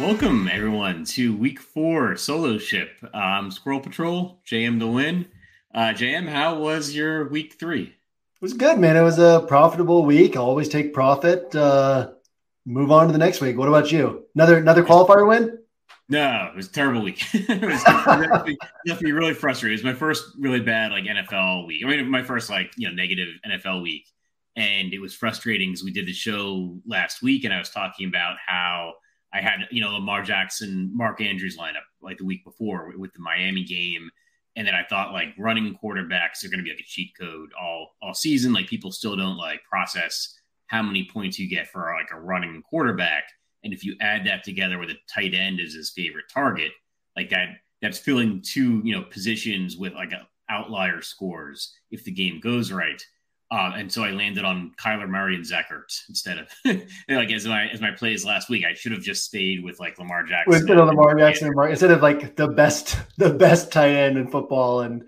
Welcome, everyone, to Week 4 Solo Ship. Squirrel Patrol, JMtoWin. JM, how was your Week 3? It was good, man. It was a profitable week. I always take profit. Move on to the next week. What about you? Another qualifier win? No, it was a terrible week. It left me really frustrated. It was my first really bad NFL week. I mean, my first negative NFL week, and it was frustrating because we did the show last week, and I was talking about how I had Lamar Jackson, Mark Andrews lineup the week before with the Miami game, and then I thought running quarterbacks are going to be a cheat code all season. People still don't process how many points you get for a running quarterback. And if you add that together with a tight end as his favorite target, that's filling two, positions with outlier scores if the game goes right. And so I landed on Kyler Murray and Zach Ertz instead of as my plays last week. I should have just stayed with Lamar Jackson. Instead of Lamar Jackson instead of the best tight end in football. And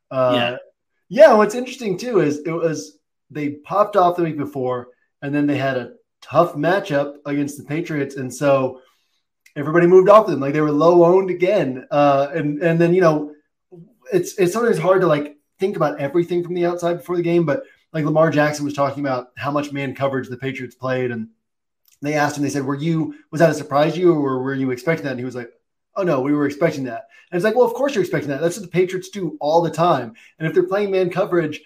what's interesting too is they popped off the week before, and then they had a tough matchup against the Patriots, and so everybody moved off them. They were low owned again, and then it's sometimes hard to think about everything from the outside before the game. But Lamar Jackson was talking about how much man coverage the Patriots played, and they asked him, they said, was that a surprise to you, or were you expecting that? And he was like, oh no, we were expecting that. And it's well, of course you're expecting that. That's what the Patriots do all the time. And if they're playing man coverage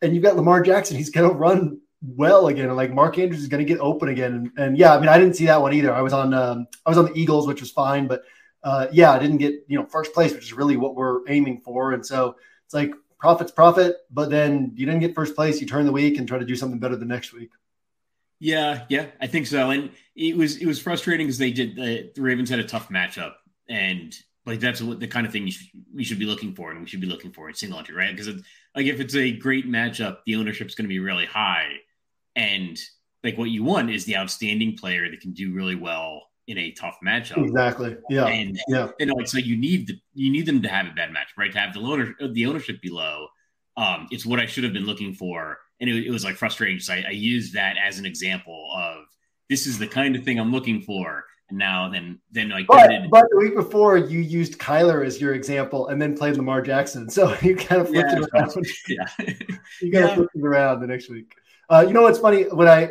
and you've got Lamar Jackson, he's going to run well again, and Mark Andrews is going to get open again, and I mean, I didn't see that one either. I was on the Eagles, which was fine, but I didn't get first place, which is really what we're aiming for. And so it's profit's profit, but then you didn't get first place. You turn the week and try to do something better the next week. Yeah, I think so. And it was frustrating because the Ravens had a tough matchup, and that's what the kind of thing we should be looking for, and we should be looking for in single entry, right? Because if it's a great matchup, the ownership's going to be really high. And what you want is the outstanding player that can do really well in a tough matchup. Exactly. Yeah. And so you need them to have a bad matchup, right? To have the ownership be low. It's what I should have been looking for. And it was frustrating. So I used that as an example of this is the kind of thing I'm looking for. And now then but the week before you used Kyler as your example and then played Lamar Jackson. So you kind of flipped it around. Yeah. You kind of flipped it around the next week. What's funny? When I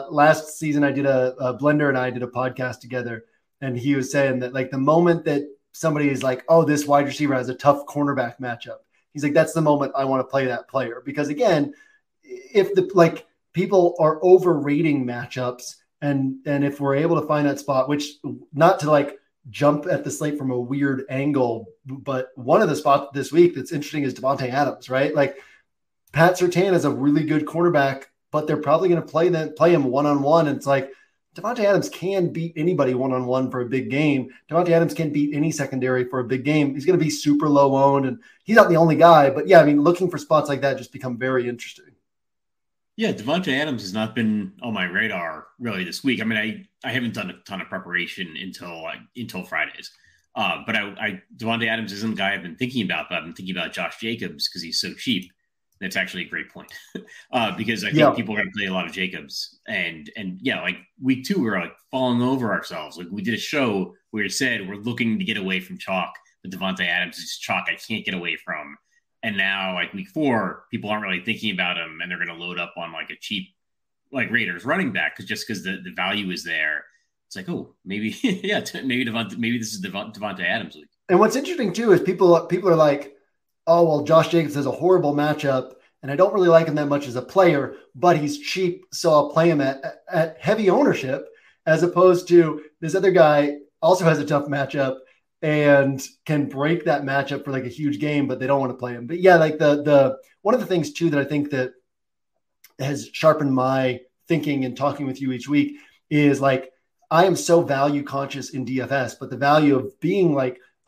last season I did a Blender and I did a podcast together, and he was saying that the moment that somebody is oh, this wide receiver has a tough cornerback matchup, he's that's the moment I want to play that player, because again, if the people are overrating matchups, and if we're able to find that spot, which not to jump at the slate from a weird angle, but one of the spots this week that's interesting is Davante Adams, right? Pat Surtain is a really good cornerback, but they're probably going to play him one-on-one. And it's Davante Adams can beat anybody one-on-one for a big game. Davante Adams can beat any secondary for a big game. He's going to be super low owned, and he's not the only guy. But yeah, I mean, looking for spots like that just become very interesting. Yeah, Davante Adams has not been on my radar really this week. I mean, I haven't done a ton of preparation until Fridays. But Davante Adams isn't the guy I've been thinking about, but I've been thinking about Josh Jacobs because he's so cheap. That's actually a great point because I think people are going to play a lot of Jacobs, and week 2 we're falling over ourselves. We did a show where it said we're looking to get away from chalk, but Davante Adams is chalk I can't get away from. And now week 4, people aren't really thinking about him, and they're going to load up on a cheap Raiders running back because the value is there. It's oh, maybe maybe this is Davante Adams week. And what's interesting too is people are oh, well, Josh Jacobs has a horrible matchup, and I don't really like him that much as a player, but he's cheap, so I'll play him at heavy ownership, as opposed to this other guy also has a tough matchup and can break that matchup for a huge game, but they don't want to play him. But yeah, the one of the things too that I think that has sharpened my thinking and talking with you each week is I am so value conscious in DFS, but the value of being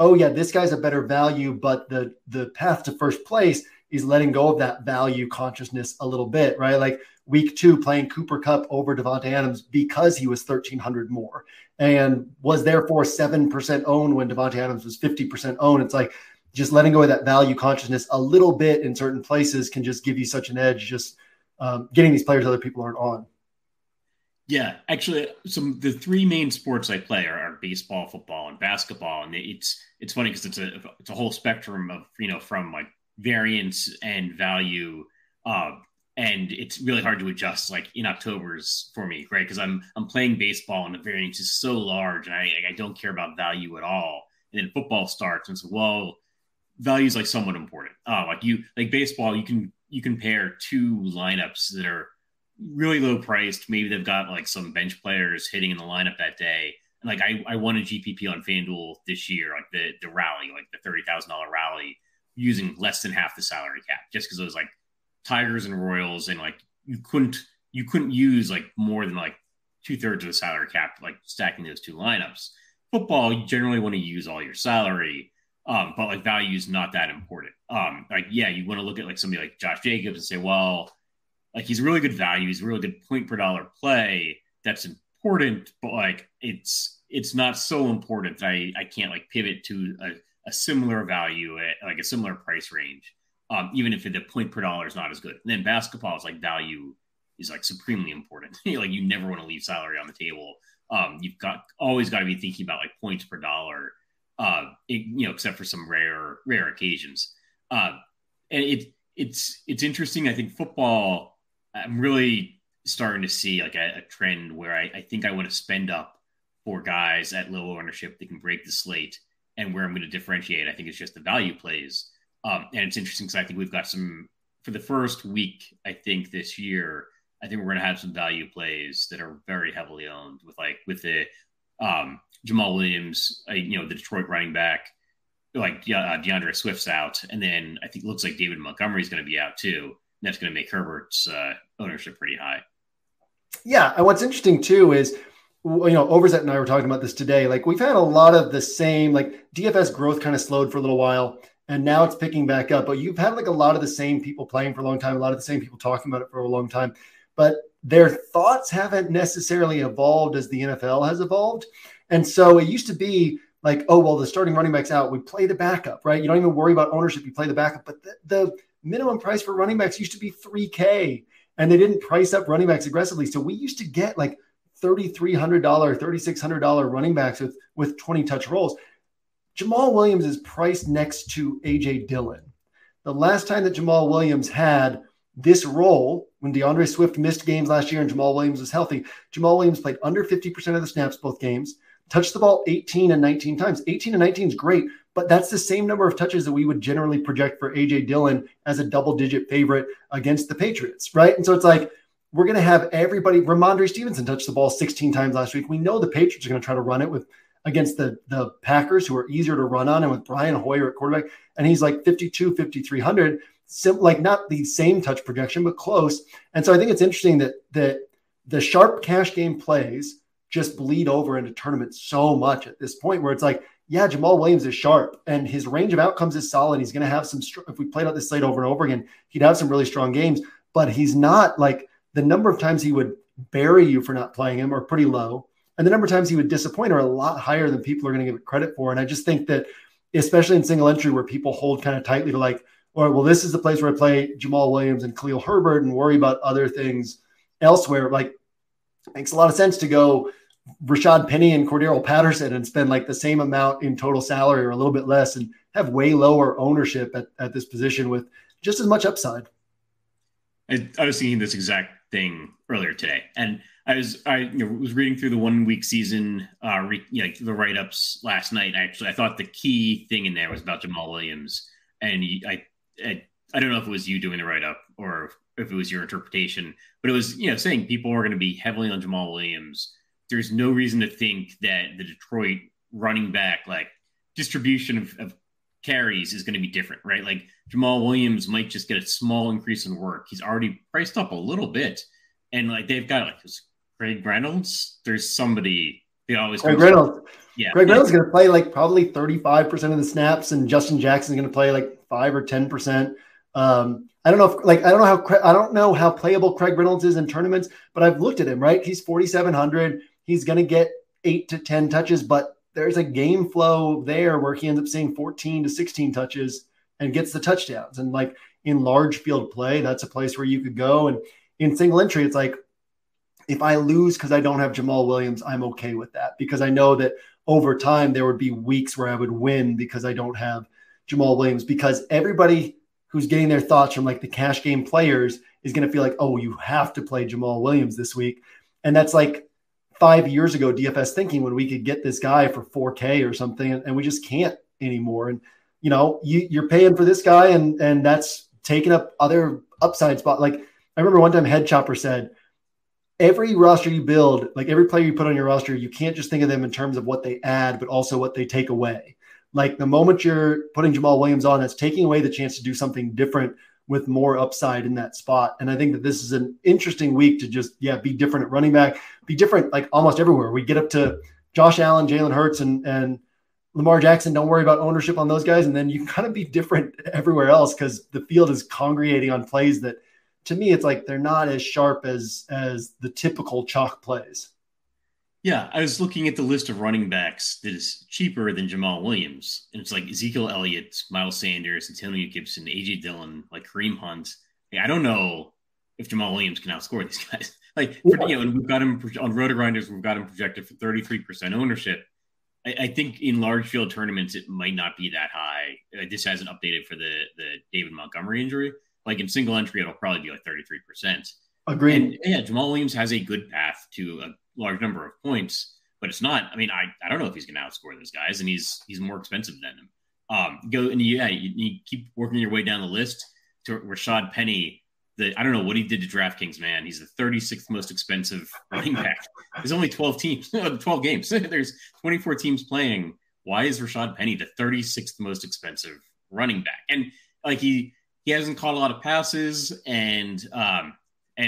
oh yeah, this guy's a better value, but the path to first place is letting go of that value consciousness a little bit, right? Week 2 playing Cooper Kupp over Davante Adams because he was 1,300 more and was therefore 7% owned when Davante Adams was 50% owned. It's just letting go of that value consciousness a little bit in certain places can just give you such an edge, just getting these players other people aren't on. Yeah, actually, the 3 main sports I play are baseball, football, and basketball. And it's funny because it's a whole spectrum of, from like variance and value. And it's really hard to adjust like in October's for me, right? Because I'm playing baseball and the variance is so large and I don't care about value at all. And then football starts and so, well, value is like somewhat important. Like baseball, you can pair two lineups that are really low priced. Maybe they've got like some bench players hitting in the lineup that day. And like I won a GPP on FanDuel this year, like the rally, like the $30,000 rally, using less than half the salary cap, just because it was like Tigers and Royals, and like you couldn't use like more than like 2/3 of the salary cap, like stacking those two lineups. Football, you generally want to use all your salary, but like value is not that important. You want to look at like somebody like Josh Jacobs and say, well, like he's a really good value, he's a really good point per dollar play. That's important, but like it's not so important that I can't like pivot to a similar value at like a similar price range. Even if the point per dollar is not as good. And then basketball is like value is like supremely important. Like you never want to leave salary on the table. You've always got to be thinking about like points per dollar, except for some rare occasions. And it's interesting. I think football, I'm really starting to see like a trend where I think I want to spend up for guys at low ownership that can break the slate, and where I'm going to differentiate, I think it's just the value plays. And it's interesting because I think we've got some for the first week. I think this year, I think we're going to have some value plays that are very heavily owned with the Jamal Williams, the Detroit running back, like DeAndre Swift's out, and then I think it looks like David Montgomery's going to be out too. And that's going to make Herbert's ownership pretty high. Yeah, and what's interesting too is, Overzet and I were talking about this today. Like we've had a lot of the same, like DFS growth kind of slowed for a little while. And now it's picking back up. But you've had like a lot of the same people playing for a long time, a lot of the same people talking about it for a long time. But their thoughts haven't necessarily evolved as the NFL has evolved. And so it used to be like, oh, well, the starting running back's out. We play the backup, right? You don't even worry about ownership. You play the backup. But the minimum price for running backs used to be $3,000. And they didn't price up running backs aggressively. So we used to get like $3,300, $3,600 running backs with 20 touch roles. Jamal Williams is priced next to A.J. Dillon. The last time that Jamal Williams had this role, when DeAndre Swift missed games last year and Jamal Williams was healthy, Jamal Williams played under 50% of the snaps both games, touched the ball 18 and 19 times. 18 and 19 is great, but that's the same number of touches that we would generally project for A.J. Dillon as a double-digit favorite against the Patriots, right? And so it's like, we're going to have everybody. Ramondre Stevenson touched the ball 16 times last week. We know the Patriots are going to try to run it against the Packers, who are easier to run on, and with Brian Hoyer at quarterback, and he's like 5,300, like not the same touch projection, but close. And so I think it's interesting that the sharp cash game plays just bleed over into tournaments so much at this point, where it's like, yeah, Jamal Williams is sharp and his range of outcomes is solid. He's going to have some, if we played out this slate over and over again, he'd have some really strong games, but he's not like the number of times he would bury you for not playing him are pretty low. And the number of times he would disappoint are a lot higher than people are going to give it credit for. And I just think that, especially in single entry where people hold kind of tightly to like, all right, well, this is the place where I play Jamal Williams and Khalil Herbert and worry about other things elsewhere. Like, it makes a lot of sense to go Rashad Penny and Cordero Patterson and spend like the same amount in total salary or a little bit less and have way lower ownership at this position with just as much upside. I was thinking this exact thing earlier today, and I was reading through the 1 week season, the write-ups last night. I thought the key thing in there was about Jamal Williams, and I don't know if it was you doing the write-up or if it was your interpretation, but it was saying people are going to be heavily on Jamal Williams. There's no reason to think that the Detroit running back like distribution of carries is going to be different, right? Like Jamal Williams might just get a small increase in work. He's already priced up a little bit, and like they've got like Craig Reynolds. There's somebody they always Craig Reynolds. Yeah, Craig Reynolds is going to play like probably 35% of the snaps, and Justin Jackson is going to play like 5 or 10%. I don't know how playable Craig Reynolds is in tournaments, but I've looked at him. Right, he's 4,700. He's going to get 8 to 10 touches, but there's a game flow there where he ends up seeing 14 to 16 touches and gets the touchdowns. And like in large field play, that's a place where you could go. And in single entry, it's like, if I lose because I don't have Jamal Williams, I'm okay with that because I know that over time, there would be weeks where I would win because I don't have Jamal Williams, because everybody who's getting their thoughts from like the cash game players is going to feel like, oh, you have to play Jamal Williams this week. And that's like 5 years ago DFS thinking, when we could get this guy for 4K or something, and we just can't anymore. And, you're paying for this guy, and that's taking up other upside spot. Like I remember one time Head Chopper said, every roster you build, like every player you put on your roster, you can't just think of them in terms of what they add, but also what they take away. Like the moment you're putting Jamal Williams on, that's taking away the chance to do something different with more upside in that spot. And I think that this is an interesting week to just, be different at running back, be different like almost everywhere. We get up to Josh Allen, Jalen Hurts, and Lamar Jackson. Don't worry about ownership on those guys. And then you kind of be different everywhere else, because the field is congregating on plays that, to me, it's like they're not as sharp as the typical chalk plays. Yeah, I was looking at the list of running backs that is cheaper than Jamal Williams. And it's like Ezekiel Elliott, Miles Sanders, Antonio Gibson, A.J. Dillon, like Kareem Hunt. I don't know if Jamal Williams can outscore these guys. And we've got him on RotoGrinders, we've got him projected for 33% ownership. I think in large field tournaments, it might not be that high. This hasn't updated for the David Montgomery injury. Like in single entry, it'll probably be like 33%. Agreed. And Jamal Williams has a good path to a large number of points, but it's not. I mean, I don't know if he's going to outscore those guys, and he's more expensive than them. You keep working your way down the list to Rashad Penny. I don't know what he did to DraftKings, man. He's the 36th most expensive running back. There's only 12 games. There's 24 teams playing. Why is Rashad Penny the 36th most expensive running back? And like he hasn't caught a lot of passes, and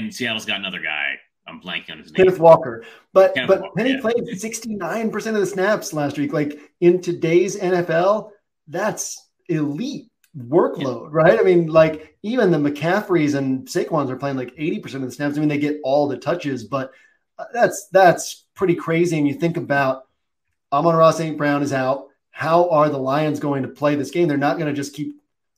Seattle's got another guy. I'm blanking on his name. Kenneth Walker. But Walker, Penny played 69% of the snaps last week. Like in today's NFL, that's elite workload, right? I mean, like even the McCaffreys and Saquons are playing like 80% of the snaps. I mean, they get all the touches, but that's pretty crazy. And you think about Amon-Ra St. Brown is out. How are the Lions going to play this game? They're not going to just keep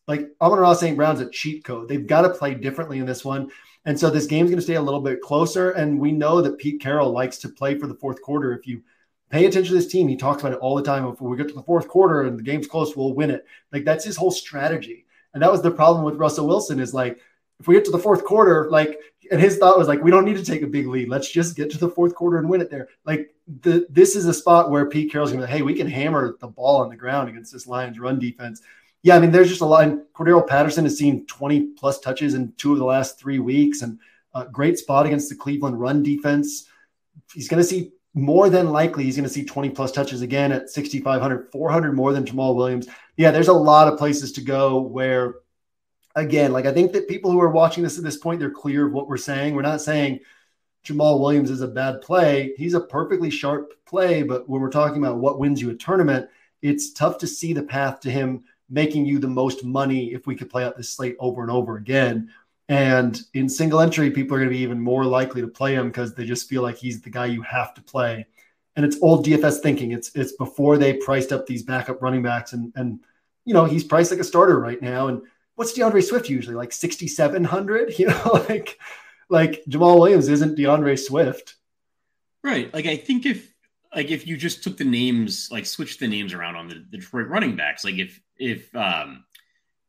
like Amon-Ra St. Brown's a cheat code. They've got to play differently in this one. And so this game's going to stay a little bit closer. And we know that Pete Carroll likes to play for the fourth quarter. If you pay attention to this team, he talks about it all the time. If we get to the fourth quarter and the game's close, we'll win it. Like that's his whole strategy. And that was the problem with Russell Wilson is like, if we get to the fourth quarter, like, and his thought was like, we don't need to take a big lead. Let's just get to the fourth quarter and win it there. Like this is a spot where Pete Carroll's going to be like, hey, we can hammer the ball on the ground against this Lions run defense. Yeah, I mean, there's just a lot. Cordero Patterson has seen 20-plus touches in 2 of the last 3 weeks, and a great spot against the Cleveland run defense. He's going to see more than likely, he's going to see 20-plus touches again at 6,500, 400 more than Jamal Williams. Yeah, there's a lot of places to go where, again, like I think that people who are watching this at this point, they're clear of what we're saying. We're not saying Jamal Williams is a bad play. He's a perfectly sharp play, but when we're talking about what wins you a tournament, it's tough to see the path to him making you the most money if we could play out this slate over and over again. And in single entry, people are going to be even more likely to play him because they just feel like he's the guy you have to play. And it's old DFS thinking. It's before they priced up these backup running backs. And he's priced like a starter right now. And what's DeAndre Swift usually? Like 6,700? Like Jamal Williams isn't DeAndre Swift. Right. Like I think if you just took the names, like switched the names around on the Detroit running backs, like if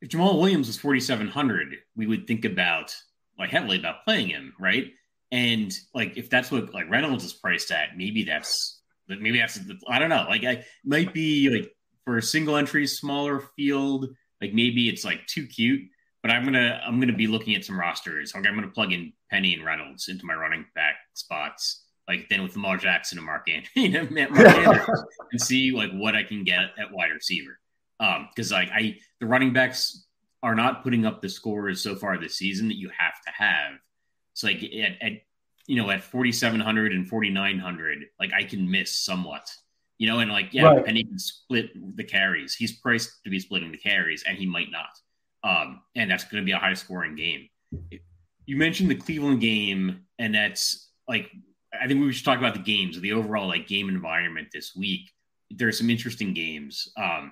Jamal Williams was 4,700, we would think about like heavily about playing him, right? And like if that's what like Reynolds is priced at, maybe that's I don't know. Like I might be like for a single entry, smaller field, like maybe it's like too cute. But I'm gonna be looking at some rosters. Okay, I'm gonna plug in Penny and Reynolds into my running back spots. Like then with Lamar Jackson and Mark Andrews, and see like what I can get at wide receiver. Because like the running backs are not putting up the scores so far this season that you have to have. So like at 4,700 and 4,900, like I can miss somewhat, and like right. Penny can split the carries. He's priced to be splitting the carries, and he might not. And that's going to be a high scoring game. You mentioned the Cleveland game, and that's like. I think we should talk about the games, the overall like game environment this week. There's some interesting games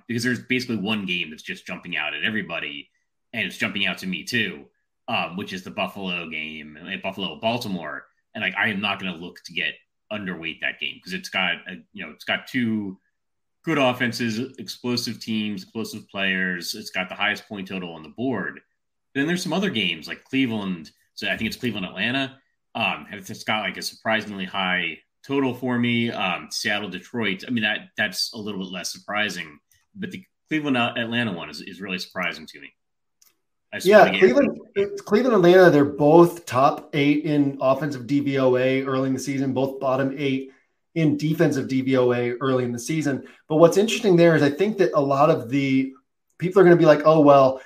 because there's basically one game that's just jumping out at everybody, and it's jumping out to me too, which is the Buffalo game, Buffalo-Baltimore. And like I am not going to look to get underweight that game because it's got 2 good offenses, explosive teams, explosive players. It's got the highest point total on the board. Then there's some other games like Cleveland. So I think it's Cleveland, Atlanta. It's got like a surprisingly high total for me. Seattle, Detroit. I mean, that's a little bit less surprising, but the Cleveland, Atlanta one is really surprising to me. Yeah, Cleveland, Atlanta, they're both top 8 in offensive DVOA early in the season, both bottom 8 in defensive DVOA early in the season. But what's interesting there is I think that a lot of the people are going to be like, oh, well,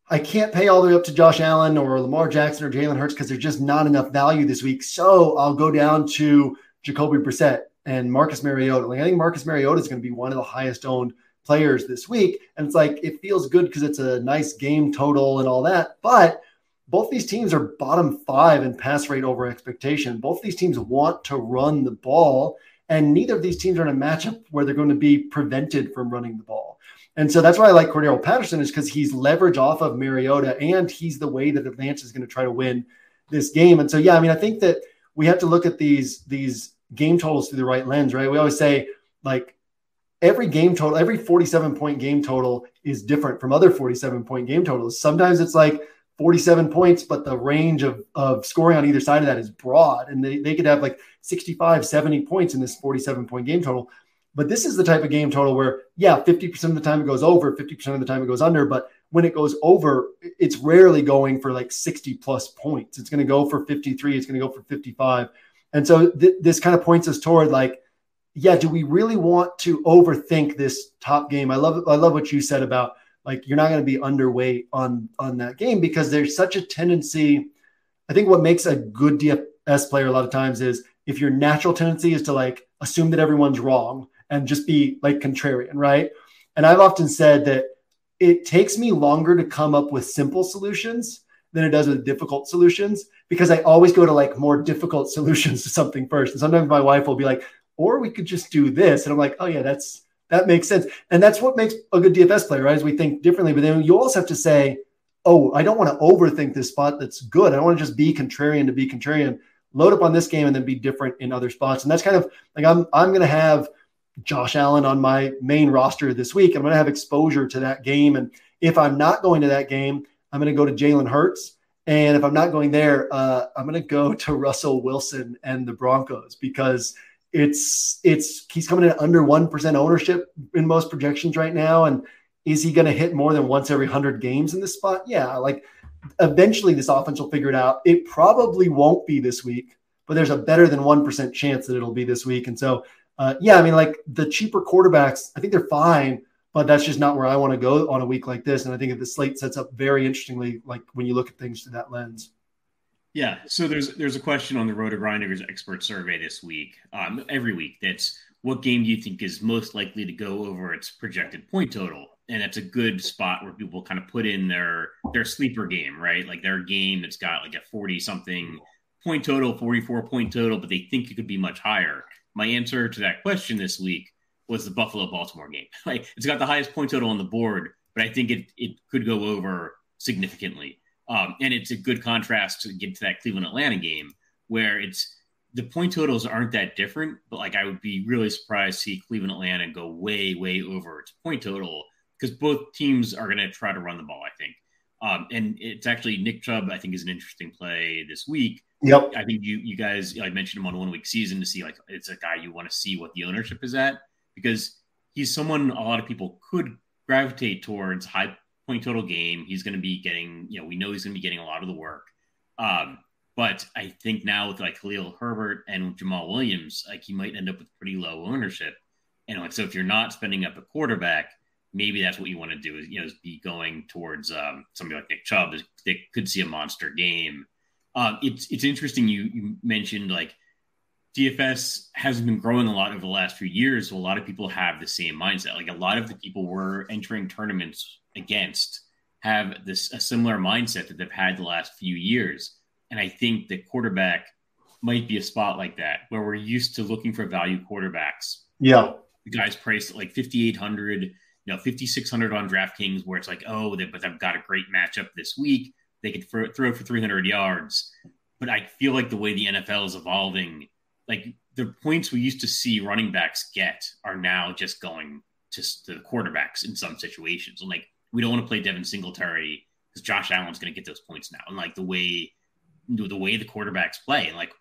I can't pay all the way up to Josh Allen or Lamar Jackson or Jalen Hurts because there's just not enough value this week. So I'll go down to Jacoby Brissett and Marcus Mariota. Like, I think Marcus Mariota is going to be one of the highest owned players this week. And it's like, it feels good because it's a nice game total and all that. But both these teams are bottom 5 in pass rate over expectation. Both these teams want to run the ball, and neither of these teams are in a matchup where they're going to be prevented from running the ball. And so that's why I like Cordero Patterson, is because he's leverage off of Mariota, and he's the way that Atlanta is going to try to win this game. And so, yeah, I mean, I think that we have to look at these game totals through the right lens, right? We always say, like, every game total, every 47-point game total is different from other 47-point game totals. Sometimes it's like 47 points, but the range of scoring on either side of that is broad, and they could have like 65, 70 points in this 47-point game total. But this is the type of game total where, yeah, 50% of the time it goes over, 50% of the time it goes under. But when it goes over, it's rarely going for like 60-plus points. It's going to go for 53. It's going to go for 55. And so this kind of points us toward, like, yeah, do we really want to overthink this top game? I love what you said about, like, you're not going to be underweight on that game, because there's such a tendency. I think what makes a good DFS player a lot of times is if your natural tendency is to, like, assume that everyone's wrong and just be like contrarian, right? And I've often said that it takes me longer to come up with simple solutions than it does with difficult solutions, because I always go to like more difficult solutions to something first. And sometimes my wife will be like, or we could just do this. And I'm like, oh yeah, that makes sense. And that's what makes a good DFS player, right? Is we think differently, but then you also have to say, oh, I don't want to overthink this spot that's good. I don't want to just be contrarian to be contrarian. Load up on this game and then be different in other spots. And that's kind of like, I'm going to have Josh Allen on my main roster this week. I'm going to have exposure to that game. And if I'm not going to that game, I'm going to go to Jalen Hurts. And if I'm not going there, I'm going to go to Russell Wilson and the Broncos, because he's coming in under 1% ownership in most projections right now. And is he going to hit more than once every 100 games in this spot? Yeah. Like, eventually this offense will figure it out. It probably won't be this week, but there's a better than 1% chance that it'll be this week. And so, yeah, I mean, like, the cheaper quarterbacks, I think they're fine, but that's just not where I want to go on a week like this. And I think that the slate sets up very interestingly, like, when you look at things through that lens. Yeah, so there's a question on the RotoGrinders expert survey this week, every week. That's, what game do you think is most likely to go over its projected point total? And that's a good spot where people kind of put in their sleeper game, right? Like their game that's got like a 40-something point total, 44 point total, but they think it could be much higher. My answer to that question this week was the Buffalo-Baltimore game. Like, it's got the highest point total on the board, but I think it could go over significantly. And it's a good contrast to get to that Cleveland-Atlanta game, where the point totals aren't that different, but like, I would be really surprised to see Cleveland-Atlanta go way, way over its point total, because both teams are going to try to run the ball, I think. And it's actually Nick Chubb, I think, is an interesting play this week. Yep. I think you guys, I mentioned him on 1 week season to see, like, it's a guy you want to see what the ownership is at, because he's someone a lot of people could gravitate towards. High point total game. He's going to be getting, we know he's going to be getting a lot of the work. But I think now with like Khalil Herbert and Jamal Williams, like, he might end up with pretty low ownership. And like, so if you're not spending up a quarterback, maybe that's what you want to do, is be going towards somebody like Nick Chubb. They could see a monster game. It's interesting. You mentioned, like, DFS has been growing a lot over the last few years. So a lot of people have the same mindset. Like, a lot of the people we're entering tournaments against have a similar mindset that they've had the last few years. And I think the quarterback might be a spot like that, where we're used to looking for value quarterbacks. Yeah. The guys priced at like 5,800, 5,600 on DraftKings, where it's like, oh, but they've got a great matchup this week. They could throw for 300 yards. But I feel like the way the NFL is evolving, like, the points we used to see running backs get are now just going to the quarterbacks in some situations. And like, we don't want to play Devin Singletary because Josh Allen's going to get those points now. And like the way the quarterbacks play, and like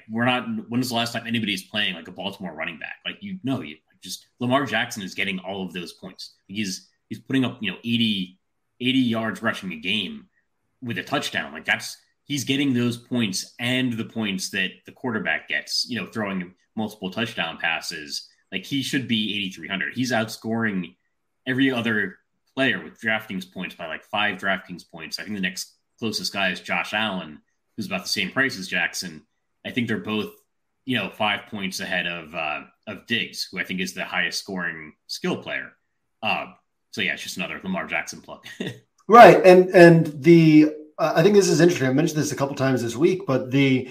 we're not. When was the last time anybody's playing like a Baltimore running back? Like just Lamar Jackson is getting all of those points. He's putting up 80 yards rushing a game with a touchdown. Like he's getting those points and the points that the quarterback gets. Throwing multiple touchdown passes. Like he should be 8,300. He's outscoring every other player with DraftKings points by like 5 DraftKings points. I think the next closest guy is Josh Allen, who's about the same price as Jackson. I think they're both, 5 points ahead of Diggs, who I think is the highest scoring skill player. So yeah, it's just another Lamar Jackson plug. Right. And I think this is interesting. I mentioned this a couple times this week, but the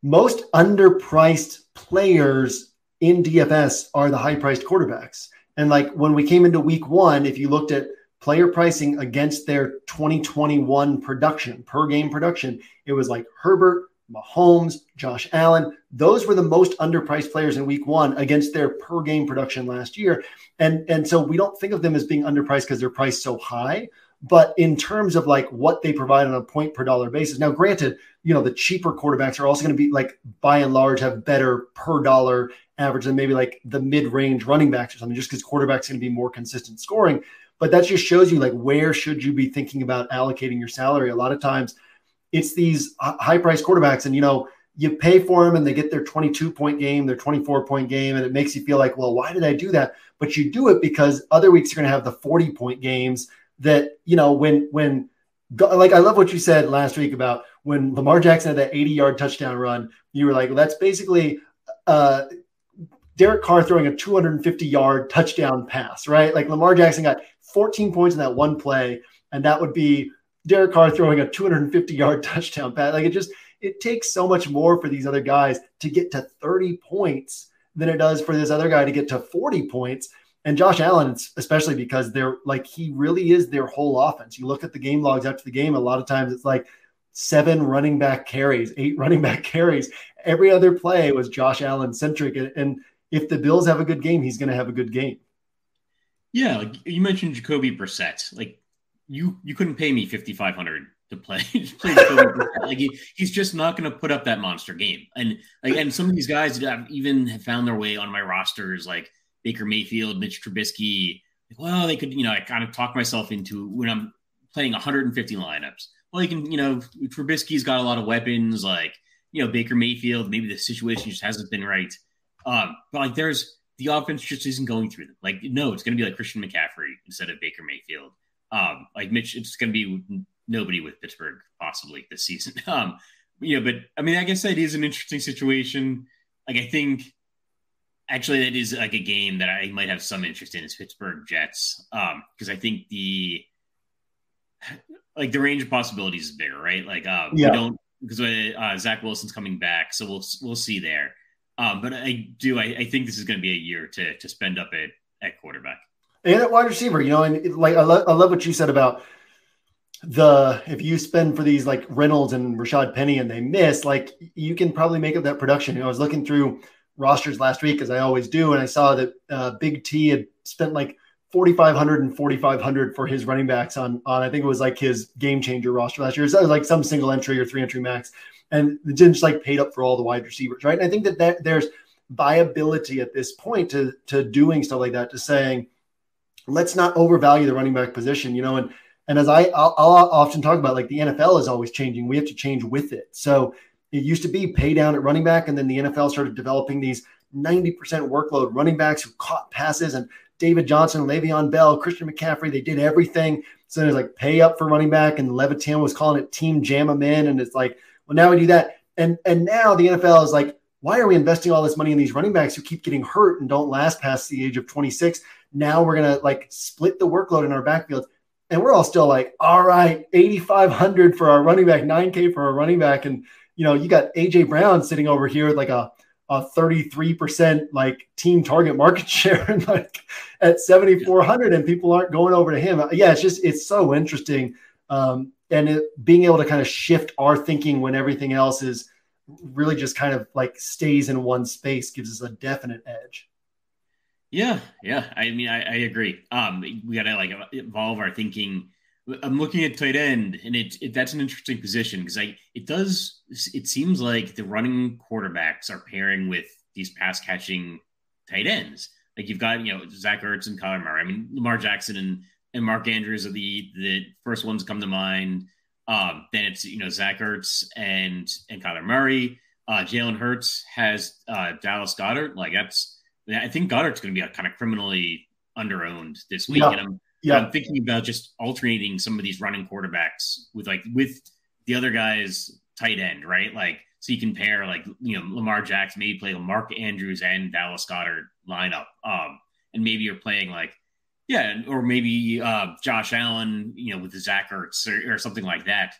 most underpriced players in DFS are the high-priced quarterbacks. And like when we came into week 1, if you looked at player pricing against their 2021 production, per game production, it was like Herbert, Mahomes, Josh Allen. Those were the most underpriced players in week 1 against their per game production last year. And so we don't think of them as being underpriced because they're priced so high, but in terms of like what they provide on a point per dollar basis. Now, granted, the cheaper quarterbacks are also going to be like by and large have better per dollar average than maybe like the mid-range running backs or something, just because quarterbacks going to be more consistent scoring. But that just shows you like where should you be thinking about allocating your salary. A lot of times it's these high-priced quarterbacks, and you pay for them and they get their 22-point game, their 24-point game, and it makes you feel like, well, why did I do that? But you do it because other weeks you're going to have the 40-point games that, when like I love what you said last week about when Lamar Jackson had that 80-yard touchdown run, you were like, well, that's basically Derek Carr throwing a 250-yard touchdown pass, right? Like Lamar Jackson got 14 points in that one play, and that would be Derek Carr throwing a 250-yard touchdown pass. Like it takes so much more for these other guys to get to 30 points than it does for this other guy to get to 40 points. And Josh Allen, especially because they're like, he really is their whole offense. You look at the game logs after the game, a lot of times it's like 7 running back carries, 8 running back carries. Every other play was Josh Allen centric. And if the Bills have a good game, he's going to have a good game. Yeah. Like you mentioned Jacoby Brissett. Like you couldn't pay me $5,500 to play Jacoby Brissett. Like he's just not going to put up that monster game. And some of these guys that have found their way on my rosters, like Baker Mayfield, Mitch Trubisky, well, they could, I kind of talk myself into when I'm playing 150 lineups. Well, you can, Trubisky's got a lot of weapons, like, Baker Mayfield, maybe the situation just hasn't been right. But like the offense just isn't going through them. Like, no, it's going to be like Christian McCaffrey instead of Baker Mayfield. Like Mitch, it's going to be nobody with Pittsburgh possibly this season. But I mean, I guess that is an interesting situation. Like, I think actually that is like a game that I might have some interest in is Pittsburgh Jets. Because I think the range of possibilities is bigger, right? Like, we don't, because Zach Wilson's coming back, so we'll see there. But I think this is going to be a year to spend up at quarterback and at wide receiver. And like I love what you said about if you spend for these like Reynolds and Rashad Penny and they miss, like you can probably make up that production. I was looking through rosters last week, as I always do, and I saw that Big T had spent like $4,500 and $4,500 for his running backs on I think it was like his game changer roster last year. So it was like some single entry or 3-entry max, and it didn't just like paid up for all the wide receivers, right? And I think that there's viability at this point to doing stuff like that, to saying let's not overvalue the running back position, and as I'll often talk about, like the NFL is always changing. We have to change with it. So it used to be pay down at running back, and then the NFL started developing these 90% workload running backs who caught passes, and David Johnson, Le'Veon Bell, Christian McCaffrey, they did everything. So there's like pay up for running back, and Levitan was calling it team jam them in. And it's like, well, now we do that. And now the NFL is like, why are we investing all this money in these running backs who keep getting hurt and don't last past the age of 26? Now we're going to like split the workload in our backfield. And we're all still like, all right, $8,500 for our running back, $9,000 for our running back. And, you got AJ Brown sitting over here with like a 33% like team target market share and like at 7,400, and people aren't going over to him. Yeah, it's so interesting. And being able to kind of shift our thinking when everything else is really just kind of like stays in one space gives us a definite edge. Yeah, yeah. I mean, I agree. We gotta like evolve our thinking. I'm looking at tight end, and that's an interesting position because it seems like the running quarterbacks are pairing with these pass catching tight ends. Like you've got Zach Ertz and Kyler Murray. I mean, Lamar Jackson and Mark Andrews are the first ones to come to mind. Then it's Zach Ertz and Kyler Murray. Jalen Hurts has Dallas Goedert. Like that's I think Goddard's going to be kind of criminally underowned this week, Yeah. and Yeah. I'm thinking about just alternating some of these running quarterbacks with the other guys tight end, right? Like so you can pair Lamar Jackson, maybe play Mark Andrews and Dallas Goedert lineup, and maybe you're playing or maybe Josh Allen, with the Zach Ertz or something like that.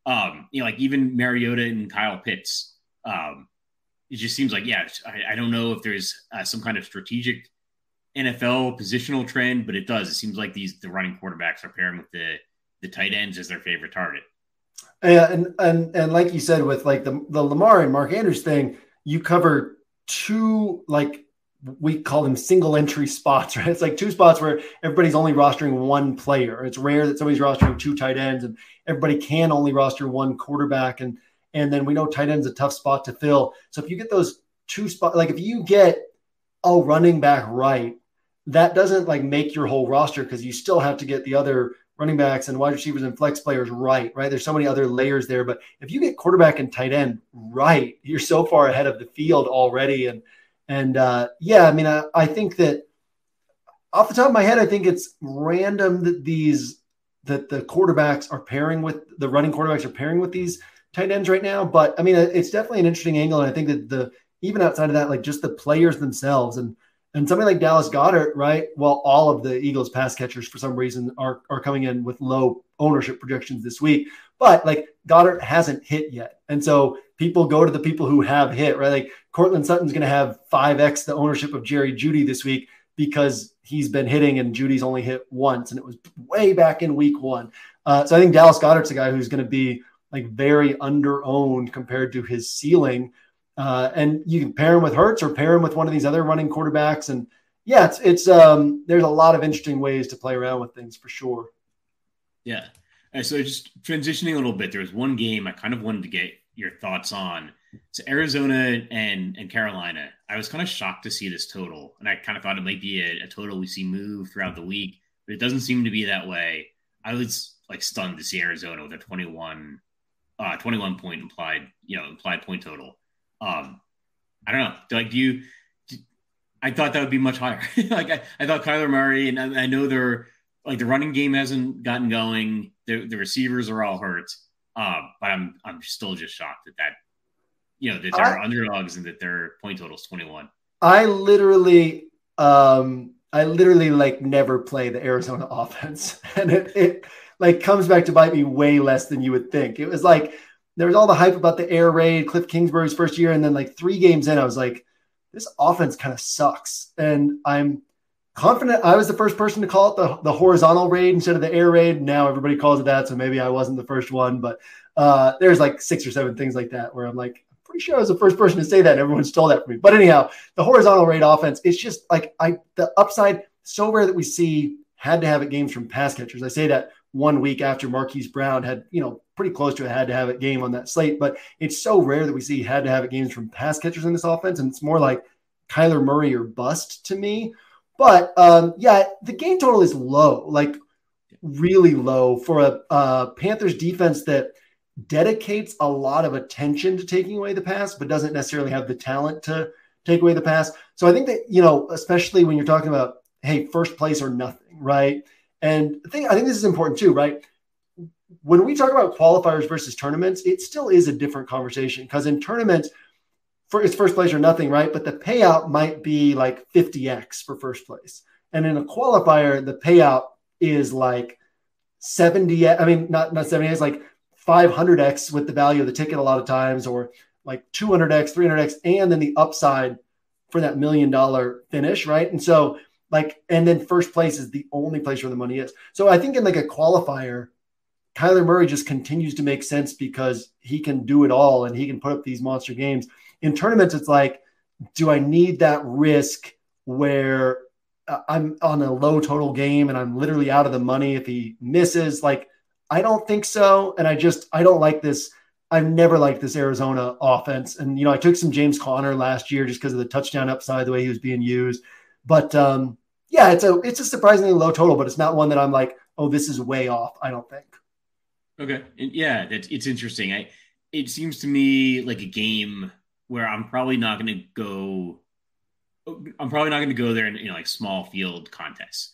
Like even Mariota and Kyle Pitts. It just seems like, I don't know if there's some kind of strategic NFL positional trend, but it does. It seems like the running quarterbacks are pairing with the tight ends as their favorite target. Yeah, and like you said, with like the Lamar and Mark Andrews thing, you cover two, like we call them single entry spots, right? It's like two spots where everybody's only rostering one player. It's rare that somebody's rostering two tight ends, and everybody can only roster one quarterback. And then we know tight end's a tough spot to fill. So if you get those two spots, like if you get a running back right, that doesn't like make your whole roster because you still have to get the other running backs and wide receivers and flex players right? There's so many other layers there. But if you get quarterback and tight end right, you're so far ahead of the field already. I mean, I think that off the top of my head, I think it's random that the quarterbacks are pairing with the running quarterbacks are pairing with these tight ends right now. But I mean, it's definitely an interesting angle. And I think that even outside of that, like just the players themselves and somebody like Dallas Goedert, right? Well, all of the Eagles pass catchers for some reason are coming in with low ownership projections this week. But like Goddard hasn't hit yet. And so people go to the people who have hit, right? Like Cortland Sutton's going to have 5x the ownership of Jerry Jeudy this week because he's been hitting and Judy's only hit once. And it was way back in week 1. So I think Dallas Goedert's a guy who's going to be like very under-owned compared to his ceiling. And you can pair him with Hurts or pair him with one of these other running quarterbacks. And yeah, it's there's a lot of interesting ways to play around with things for sure. Yeah. So just transitioning a little bit, there was one game I kind of wanted to get your thoughts on. It's Arizona and Carolina. I was kind of shocked to see this total, and I kind of thought it might be a total we see move throughout the week, but it doesn't seem to be that way. I was like stunned to see Arizona with a 21 point implied point total. I don't know. I thought that would be much higher. I thought Kyler Murray, and I know they're like the running game hasn't gotten going. The receivers are all hurt. But I'm still just shocked that they're underdogs and that their point total is 21. I literally like never play the Arizona offense, and it like comes back to bite me way less than you would think. It was like there was all the hype about the air raid, Cliff Kingsbury's first year, and then like 3 games in, I was like, this offense kind of sucks, and I'm confident I was the first person to call it the horizontal raid instead of the air raid. Now everybody calls it that, so maybe I wasn't the first one, but there's like 6 or 7 things like that where I'm like, I'm pretty sure I was the first person to say that, and everyone stole that from me. But anyhow, the horizontal raid offense, it's just like the upside, so rare that we see had to have it games from pass catchers. I say that 1 week after Marquise Brown had, pretty close to a had to have it game on that slate, but it's so rare that we see had to have it games from pass catchers in this offense, and it's more like Kyler Murray or bust to me. But the game total is low, like really low for a Panthers defense that dedicates a lot of attention to taking away the pass, but doesn't necessarily have the talent to take away the pass. So I think that, especially when you're talking about, hey, first place or nothing, right? And I think this is important too, right? When we talk about qualifiers versus tournaments, it still is a different conversation because in tournaments, it's first place or nothing, right? But the payout might be like 50x for first place. And in a qualifier, the payout is like 70. I mean, not 70x, like 500x with the value of the ticket a lot of times, or like 200x, 300x, and then the upside for that $1 million finish, right? And so and then first place is the only place where the money is. So I think in like a qualifier, Kyler Murray just continues to make sense because he can do it all and he can put up these monster games. In tournaments, it's like, do I need that risk where I'm on a low total game and I'm literally out of the money if he misses. Like, I don't think so. And I don't like this. I've never liked this Arizona offense. And, I took some James Conner last year just because of the touchdown upside, the way he was being used. But yeah, it's a surprisingly low total, but it's not one that I'm like, oh, this is way off, I don't think. Okay. Yeah, it's interesting. It seems to me like a game where I'm probably not going to go there in like small field contests.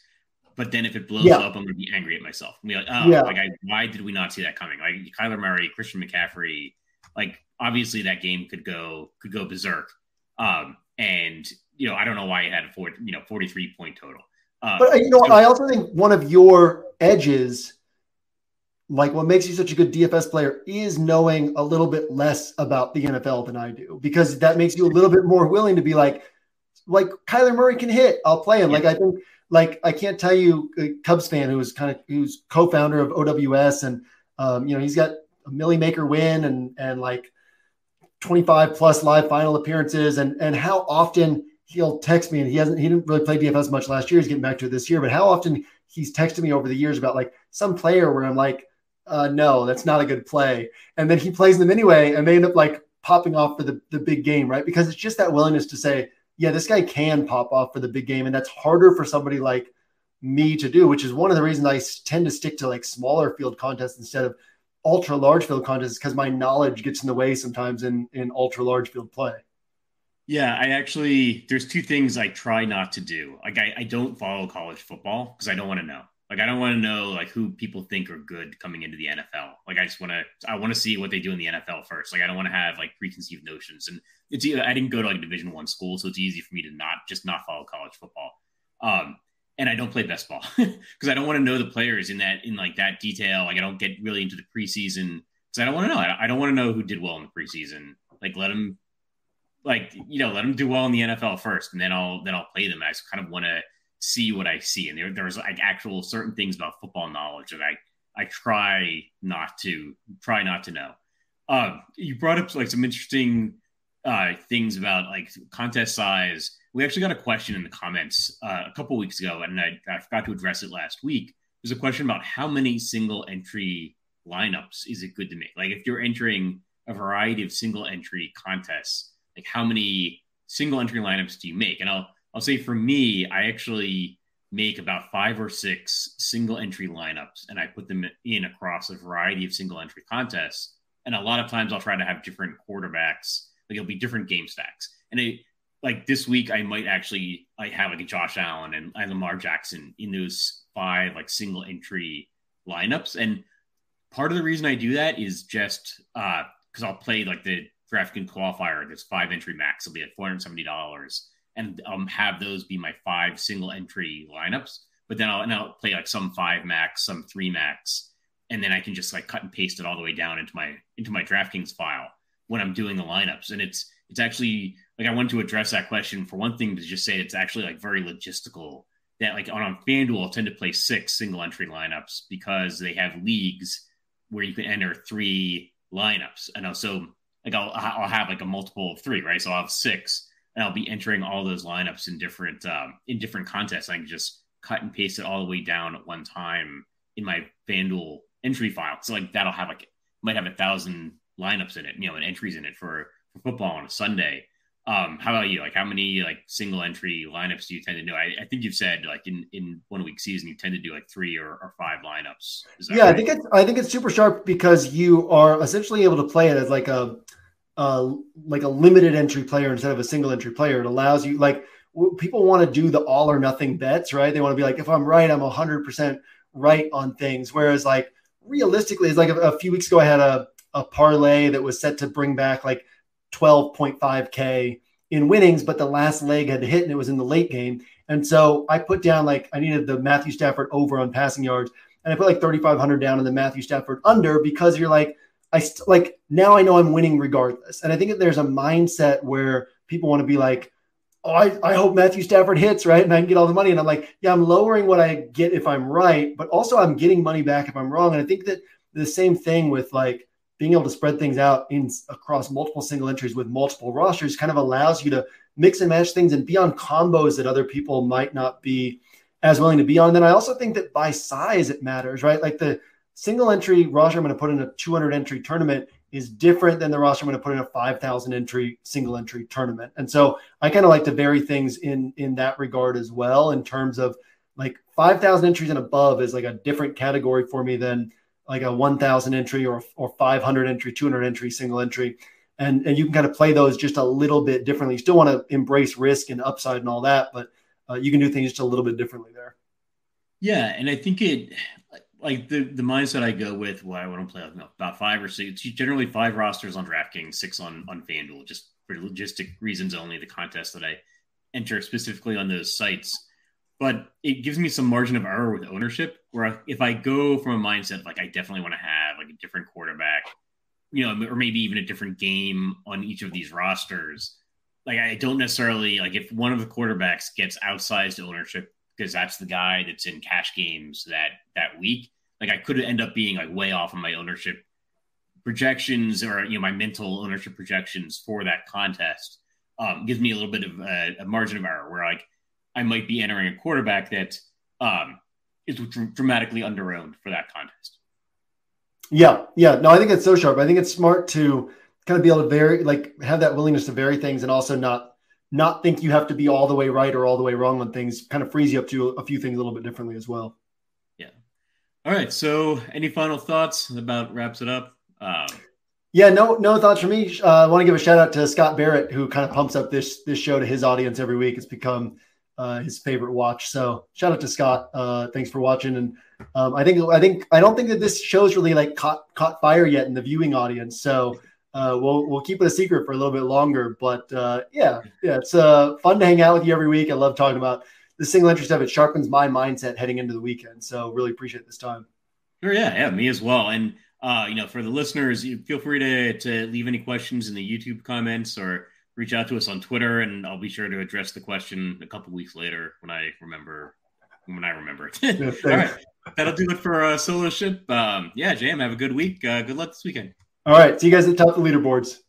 But then if it blows up, I'm going to be angry at myself. I'm going to be like, why did we not see that coming? Like Kyler Murray, Christian McCaffrey, like obviously that game could go berserk. And I don't know why it had a 43-point total. But I also think one of your edges, like what makes you such a good DFS player, is knowing a little bit less about the NFL than I do, because that makes you a little bit more willing to be like Kyler Murray can hit, I'll play him. Yeah. Like I think, like I can't tell you a Cubs fan who's co-founder of OWS, and he's got a Millie Maker win and like 25 plus live final appearances, and how often he'll text me, and he didn't really play DFS much last year. He's getting back to it this year, but how often he's texted me over the years about like some player where I'm like, no, that's not a good play. And then he plays them anyway, and they end up like popping off for the big game, right? Because it's just that willingness to say, yeah, this guy can pop off for the big game. And that's harder for somebody like me to do, which is one of the reasons I tend to stick to like smaller field contests instead of ultra large field contests, because my knowledge gets in the way sometimes in ultra large field play. Yeah, there's two things I try not to do. Like I don't follow college football because I don't want to know. Like, I don't want to know like who people think are good coming into the NFL. Like, I want to see what they do in the NFL first. Like, I don't want to have like preconceived notions. And it's either, I didn't go to like Division I school, so it's easy for me to not follow college football. And I don't play best ball because I don't want to know the players in like that detail. Like, I don't get really into the preseason because I don't want to know. I don't want to know who did well in the preseason. Like, let them do well in the NFL first, and then I'll play them. I just kind of want to see what I see. And there's like actual certain things about football knowledge that I try not to know. You brought up like some interesting things about like contest size. We actually got a question in the comments a couple weeks ago, and I forgot to address it last week. There's a question about how many single entry lineups is it good to make? Like, if you're entering a variety of single entry contests, like how many single entry lineups do you make? And I'll say for me, I actually make about 5 or 6 single entry lineups, and I put them in across a variety of single entry contests. And a lot of times I'll try to have different quarterbacks. Like, it'll be different game stacks. And like this week, I might actually have like a Josh Allen and Lamar Jackson in those 5 like single entry lineups. And part of the reason I do that is just because I'll play like the DraftKings qualifier. That's 5 entry max. It'll be at $470. And have those be my 5 single entry lineups. But then I'll play like some 5 max, some 3 max, and then I can just like cut and paste it all the way down into my DraftKings file when I'm doing the lineups. And it's actually like, I wanted to address that question for one thing, to just say it's actually like very logistical that like on FanDuel I'll tend to play 6 single entry lineups because they have leagues where you can enter 3 lineups. And also like I'll have like a multiple of 3, right? So I'll have 6. And I'll be entering all those lineups in different contests. I can just cut and paste it all the way down at one time in my FanDuel entry file. So like that'll have might have 1,000 lineups in it, and entries in it for football on a Sunday. How about you? Like, how many like single entry lineups do you tend to do? I think you've said like in 1 week season you tend to do like 3 or 5 lineups. Yeah, right? I think it's super sharp because you are essentially able to play it as like a limited entry player instead of a single entry player. It allows you, like, people want to do the all or nothing bets, right? They want to be like, if I'm right, I'm 100% right on things. Whereas like realistically, it's like a few weeks ago, I had a parlay that was set to bring back like 12.5K in winnings, but the last leg had to hit and it was in the late game. And so I put down, like, I needed the Matthew Stafford over on passing yards, and I put like 3,500 down in the Matthew Stafford under, because you're like, now I know I'm winning regardless. And I think that there's a mindset where people want to be like, oh, I hope Matthew Stafford hits, right? And I can get all the money. And I'm like, yeah, I'm lowering what I get if I'm right, but also I'm getting money back if I'm wrong. And I think that the same thing with like being able to spread things out across multiple single entries with multiple rosters kind of allows you to mix and match things and be on combos that other people might not be as willing to be on. And then I also think that by size, it matters, right? Like the single entry roster I'm going to put in a 200 entry tournament is different than the roster I'm going to put in a 5,000 entry single entry tournament. And so I kind of like to vary things in that regard as well, in terms of like 5,000 entries and above is like a different category for me than like a 1,000 entry or 500 entry, 200 entry single entry. And you can kind of play those just a little bit differently. You still want to embrace risk and upside and all that, but you can do things just a little bit differently there. Yeah, and I think it like the mindset I go with, I want to play about 5 or 6, generally 5 rosters on DraftKings, 6 on FanDuel, just for logistic reasons only, the contest that I enter specifically on those sites. But it gives me some margin of error with ownership, where if I go from a mindset like I definitely want to have like a different quarterback, or maybe even a different game on each of these rosters, like I don't necessarily like if one of the quarterbacks gets outsized ownership because that's the guy that's in cash games that week, like I could end up being like way off on my ownership projections or my mental ownership projections for that contest. Gives me a little bit of a margin of error where like I might be entering a quarterback that is dramatically under-owned for that contest. Yeah. No, I think it's so sharp. I think it's smart to kind of be able to have that willingness to vary things, and also not think you have to be all the way right or all the way wrong on things. Kind of frees you up to a few things a little bit differently as well. Yeah. All right. So any final thoughts? About wraps it up. No thoughts from me. I want to give a shout out to Scott Barrett, who kind of pumps up this show to his audience every week. It's become his favorite watch. So shout out to Scott. Thanks for watching. And I don't think that this show's really like caught fire yet in the viewing audience. So we'll keep it a secret for a little bit longer. But it's fun to hang out with you every week. I love talking about the single entry stuff. It sharpens my mindset heading into the weekend. So really appreciate this time. Sure, yeah, me as well. And for the listeners, feel free to leave any questions in the YouTube comments or reach out to us on Twitter, and I'll be sure to address the question a couple weeks later when I remember it. Yeah, all right. That'll do it for Solo Ship. JM, have a good week. Good luck this weekend. All right. See you guys at the top of the leaderboards.